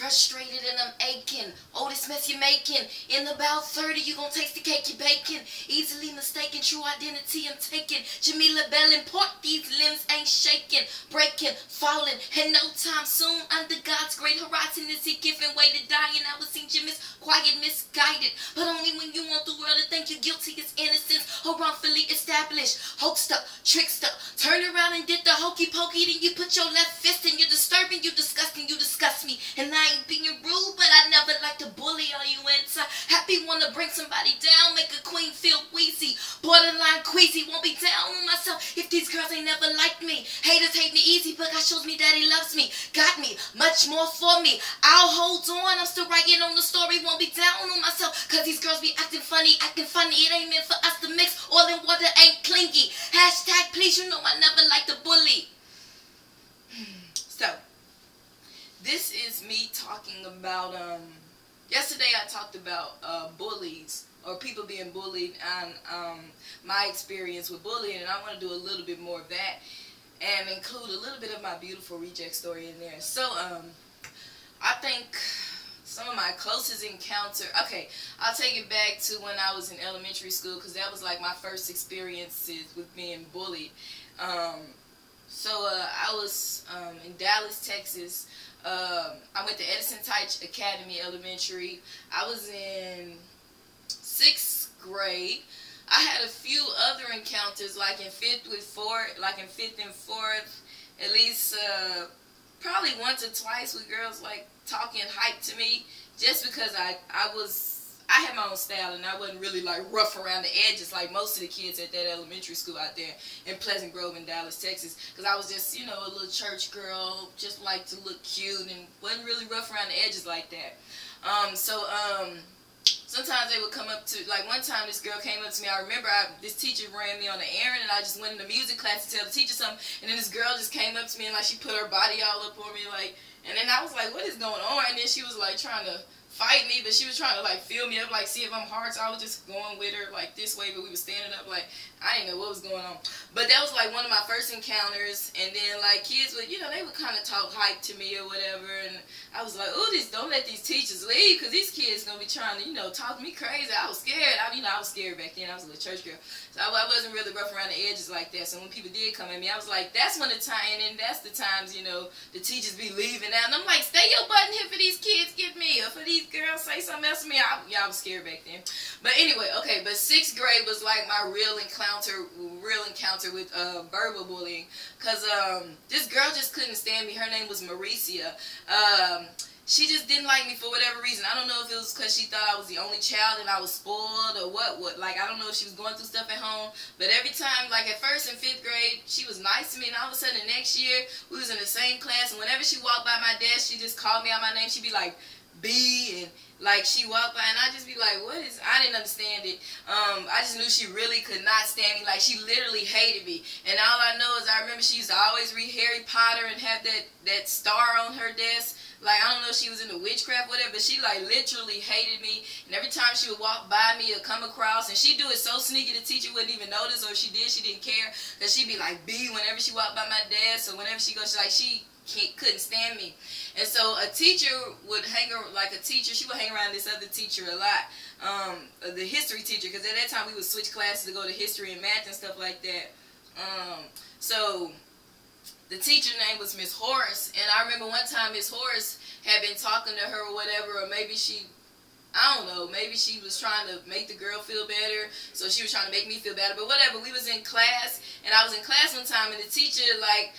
frustrated and I'm aching. Oh, this mess you're making. In about 30, you gon' taste the cake you're baking. Easily mistaken, true identity I'm taking. Jamila Bell import, these limbs ain't shaking. Breaking, falling, and no time soon. Under God's great horizon is he giving way to dying. I was seen you quiet, misguided. But only when you want the world to think you're guilty as innocence. Or wrongfully established. Hoaxed up, trickster. Turn around and did the hokey pokey. Then you put your left fist in. You're disturbing, you disgusting, you disgust me. And I ain't being rude, but I never like to bully all you inside. Happy wanna bring somebody down, make a queen feel wheezy. Borderline queasy, won't be down on myself if these girls ain't never liked me. Haters hate me easy, but God shows me that he loves me. Got me, much more for me. I'll hold on, I'm still writing on the story. Won't be down on myself, cause these girls be acting funny. It ain't meant for us to mix. Oil and water ain't clingy. Hashtag please, you know I never like to bully. So, this is me talking about, yesterday I talked about bullies, or people being bullied, and my experience with bullying, and I want to do a little bit more of that, and include a little bit of my beautiful reject story in there. So, I think some of my closest encounter, okay, I'll take it back to when I was in elementary school, because that was like my first experiences with being bullied. I was in Dallas, Texas. I went to Edison Teich Academy Elementary. I was in 6th grade. I had a few other encounters, like in 5th and 4th, at least probably once or twice with girls like talking hype to me, just because I had my own style and I wasn't really like rough around the edges like most of the kids at that elementary school out there in Pleasant Grove in Dallas, Texas, because I was just, you know, a little church girl, just like to look cute and wasn't really rough around the edges like that. Sometimes they would come up to, like one time this girl came up to me. I remember this teacher ran me on an errand and I just went in the music class to tell the teacher something, and then this girl just came up to me and like she put her body all up on me, like, and then I was like, what is going on? And then she was like trying to fight me, but she was trying to like feel me up, like see if I'm hard, so I was just going with her like this way, but we were standing up, like I didn't know what was going on. But that was like one of my first encounters, and then like kids would, you know, they would kind of talk hype to me or whatever, and I was like, oh, don't let these teachers leave, because these kids gonna be trying to, you know, talk me crazy. I was scared. I was scared back then. I was a little church girl, so I wasn't really rough around the edges like that. So when people did come at me, I was like, that's when the time, and then that's the times, you know, the teachers be leaving out, and I'm like, stay your butt in here for these kids get me, or for these girls say something else to me. I was scared back then. But anyway, okay, but 6th grade was like my real encounter with verbal bullying, because this girl just couldn't stand me. Her name was Maricia. She just didn't like me for whatever reason. I don't know if it was because she thought I was the only child and I was spoiled or what. Like, I don't know if she was going through stuff at home. But every time, like at 1st and 5th grade, she was nice to me. And all of a sudden, the next year, we was in the same class. And whenever she walked by my desk, she just called me out my name. She'd be like, B, and like she walked by, and I just be like, I didn't understand it. I just knew she really could not stand me. Like, she literally hated me. And all I know is I remember she used to always read Harry Potter and have that star on her desk. Like, I don't know if she was into witchcraft, whatever, but she, like, literally hated me. And every time she would walk by me or come across, and she'd do it so sneaky the teacher wouldn't even notice, or if she did, she didn't care. Because she'd be like, B, whenever she walked by my desk, or whenever she goes, she couldn't stand me. And so a teacher would she would hang around this other teacher a lot, the history teacher, because at that time we would switch classes to go to history and math and stuff like that. So the teacher name was Miss Horace, and I remember one time Miss Horace had been talking to her or whatever, or maybe I don't know, maybe she was trying to make the girl feel better, so she was trying to make me feel better, but whatever. We was in class, and I was in class one time, and the teacher, like,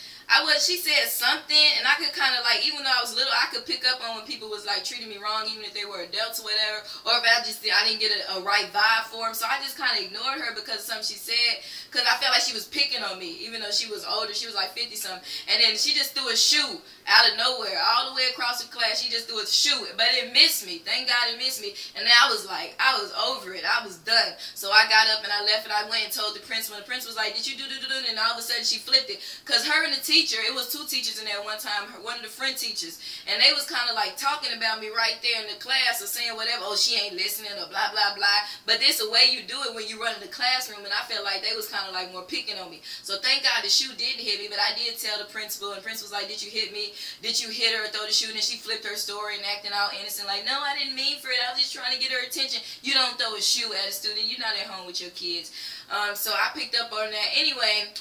she said something, and I could kind of, like, even though I was little, I could pick up on when people was, like, treating me wrong, even if they were adults or whatever, or if I didn't get a right vibe for them, so I just kind of ignored her because of something she said, because I felt like she was picking on me, even though she was older. She was, like, 50-something, and then she just threw a shoe out of nowhere, all the way across the class. She just threw a shoe, but it missed me. Thank God it missed me, and then I was over it. I was done, so I got up and I left, and I went and told the principal, and the principal was like, did you do, and all of a sudden she flipped it, because her and the teacher, it was 2 teachers in there one time, one of the friend teachers, and they was kind of like talking about me right there in the class, or saying whatever, oh, she ain't listening, or blah blah blah. But there's a way you do it when you run in the classroom, and I felt like they was kind of like more picking on me. So thank God the shoe didn't hit me, but I did tell the principal, and the principal was like, did you hit me? Did you hit her or throw the shoe? And then she flipped her story and acting all innocent, like, no, I didn't mean for it. I was just trying to get her attention. You don't throw a shoe at a student. You're not at home with your kids. So I picked up on that. Anyway,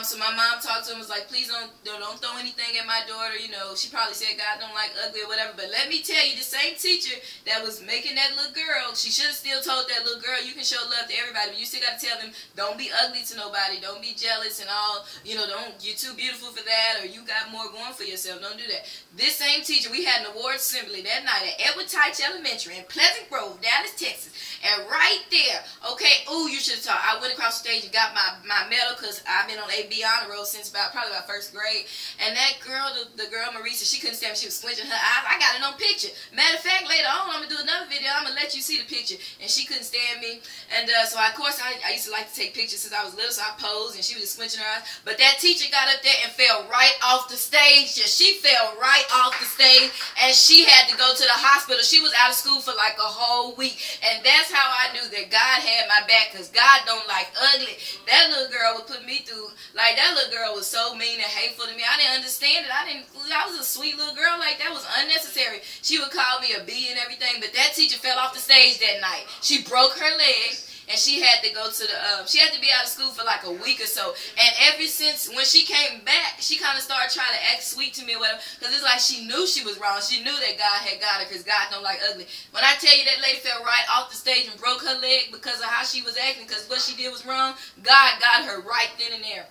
so my mom talked to him, was like, please don't throw anything at my daughter. You know, she probably said God don't like ugly or whatever. But let me tell you, the same teacher that was making that little girl, she should have still told that little girl, you can show love to everybody, but you still got to tell them, don't be ugly to nobody. Don't be jealous and all. You know, you're too beautiful for that, or you got more going for yourself. Don't do that. This same teacher, we had an award assembly that night at Edward Teich Elementary in Pleasant Grove, Dallas, Texas. And right there, okay, ooh, you should have talked. I went across the stage and got my medal, because I've been on AB honor roll since probably about first grade. And that girl, the girl Marisa, she couldn't stand me. She was squinching her eyes. I got it on picture. Matter of fact, later on, I'm going to do another video. I'm going to let you see the picture. And she couldn't stand me. And so, of course, I used to like to take pictures since I was little, so I posed, and she was just squinching her eyes. But that teacher got up there and fell right off the stage. She fell right off the stage, and she had to go to the hospital. She was out of school for like a whole week. And that's how I knew that God had my back, because God don't like ugly. That little girl would put me through, like, that little girl was so mean and hateful to me. I didn't understand it. I was a sweet little girl. Like, that was unnecessary. She would call me a B and everything, but that teacher fell off the stage that night. She broke her leg, and she had to go to the, she had to be out of school for like a week or so. And ever since, when she came back, she kind of started trying to act sweet to me or whatever, because it's like she knew she was wrong. She knew that God had got her, because God don't like ugly. When I tell you that lady fell right off the stage and broke her leg because of how she was acting, because what she did was wrong, God got her right then and there.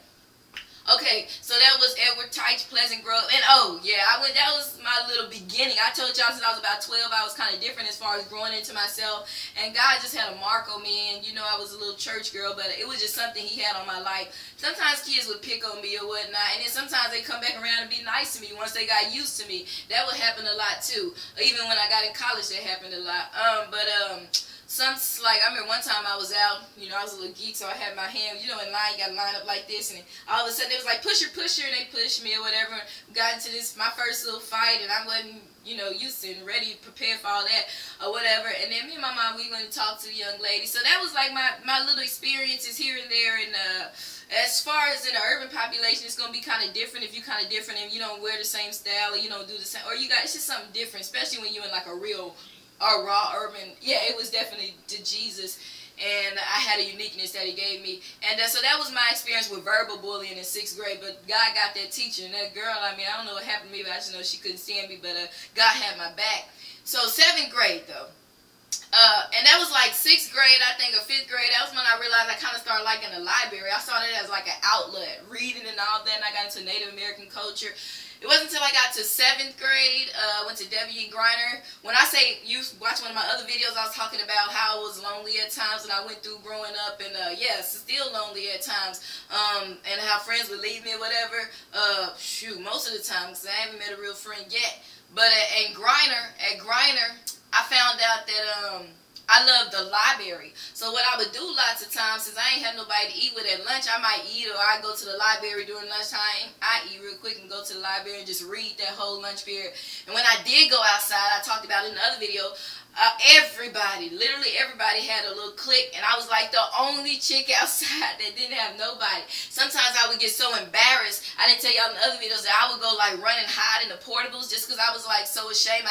Okay, so that was Edward Teich, Pleasant Grove. And oh, yeah, that was my little beginning. I told y'all since I was about 12, I was kind of different as far as growing into myself. And God just had a mark on me. And, you know, I was a little church girl, but it was just something he had on my life. Sometimes kids would pick on me or whatnot. And then sometimes they come back around and be nice to me once they got used to me. That would happen a lot, too. Even when I got in college, that happened a lot. Like, I remember one time I was out, you know, I was a little geek, so I had my hand, you know, in line, you got to line up like this, and all of a sudden it was like, push her, and they pushed me or whatever, got into this, my first little fight, and I wasn't, you know, used to and ready, prepared for all that, or whatever, and then me and my mom, we went to talk to the young lady, so that was like my little experiences here and there, and as far as in the urban population, it's going to be kind of different if you kind of different and you don't wear the same style, or you don't do the same, or you got, it's just something different, especially when you're in like a real, or raw urban. Yeah, it was definitely to Jesus, and I had a uniqueness that he gave me. And so that was my experience with verbal bullying in 6th grade. But God got that teacher, and that girl, I mean, I don't know what happened to me, but I just know she couldn't stand me, but God had my back. So 7th grade though, and that was like 6th grade, I think, or 5th grade. That was when I realized I kind of started liking the library. I saw that as like an outlet, reading and all that, and I got into Native American culture. It wasn't until I got to 7th grade, went to W.E. Griner. When I say, you watch one of my other videos, I was talking about how I was lonely at times and I went through growing up, and yes, still lonely at times, and how friends would leave me or whatever. Shoot, most of the time, because I haven't met a real friend yet. But at Griner, I found out that I love the library. So what I would do lots of times, since I ain't had nobody to eat with at lunch, I might eat, or I go to the library during lunchtime. I eat real quick and go to the library and just read that whole lunch period. And when I did go outside, I talked about it in the other video, everybody, literally everybody had a little clique, and I was like the only chick outside that didn't have nobody. Sometimes I would get so embarrassed. I didn't tell y'all in the other videos that I would go like run and hide in the portables just because I was like so ashamed.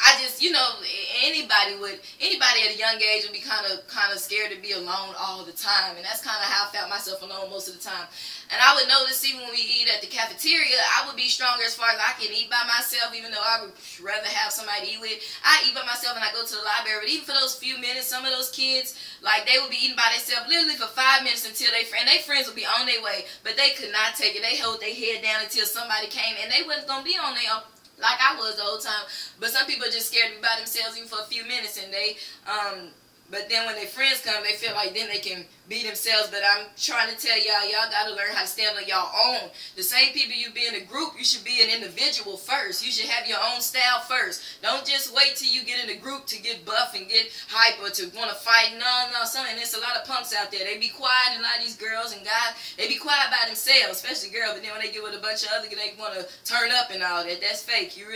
I just, you know, anybody at a young age would be kind of scared to be alone all the time, and that's kind of how I felt myself alone most of the time. And I would notice even when we eat at the cafeteria, I would be stronger as far as I can eat by myself, even though I would rather have somebody to eat with. I eat by myself and I go to the library, but even for those few minutes, some of those kids, like, they would be eating by themselves literally for 5 minutes until their friends would be on their way, but they could not take it. They held their head down until somebody came, and they wasn't going to be on their own like I was the whole time. But some people are just scared to be by themselves even for a few minutes, and they But then when their friends come, they feel like then they can be themselves. But I'm trying to tell y'all, y'all got to learn how to stand on y'all own. The same people you be in a group, you should be an individual first. You should have your own style first. Don't just wait till you get in a group to get buff and get hype or to want to fight. No, something. There's a lot of punks out there. They be quiet, and a lot of these girls and guys, they be quiet by themselves, especially girls. But then when they get with a bunch of other, they want to turn up and all that. That's fake. You really